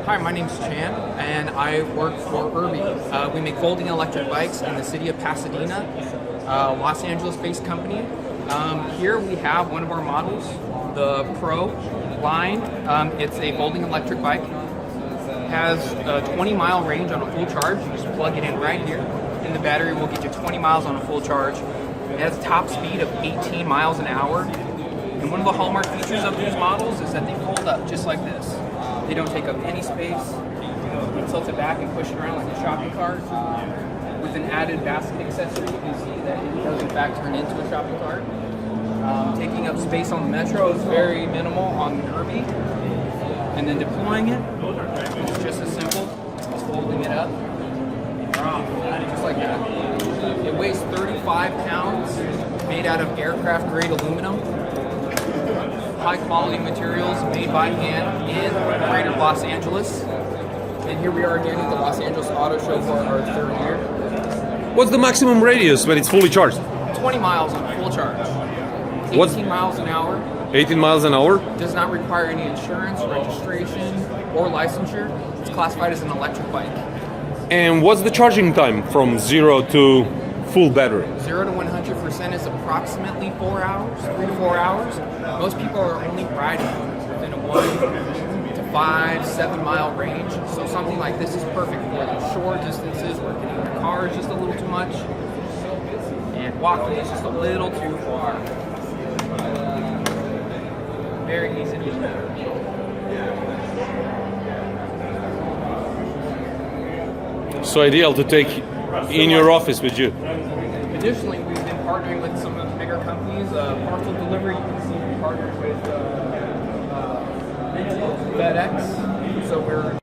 Hi, my name's Chan, and I work for URB. We make folding electric bikes in the city of Pasadena, Los Angeles-based company. Here we have one of our models, the Pro line. It's a folding electric bike. Has a 20-mile range on a full charge. You just plug it in right here, and the battery will get you 20 miles on a full charge. It has a top speed of 18 miles an hour. And one of the hallmark features of these models is that they fold up just like this. They don't take up any space. You tilt it back and push it around like a shopping cart. With an added basket accessory, you can see that it does in fact turn into a shopping cart. Taking up space on the Metro is very minimal on the URB. And then deploying it, it's just as simple as folding it up. Just like that. It weighs 35 pounds, made out of aircraft grade aluminum. High quality materials made by hand in greater Los Angeles. And here we are again at the Los Angeles Auto Show for our third year. What's the maximum radius when it's fully charged? 20 miles on full charge. 18 miles an hour. 18 miles an hour? Does not require any insurance, registration, or licensure. It's classified as an electric bike. And what's the charging time from 0 to full battery? 0 to 100% is approximately 4 hours, 3 to 4 hours. Most people are only riding within a 1 to 5, 7 mile range. So something like this is perfect for the short distances where getting in the car is just a little too much. And walking is just a little too far. Very easy to use. So ideal to take in your office with you. Additionally, we've been partnering with some of the bigger companies. Parcel delivery, you can see we partnered with FedEx. So we're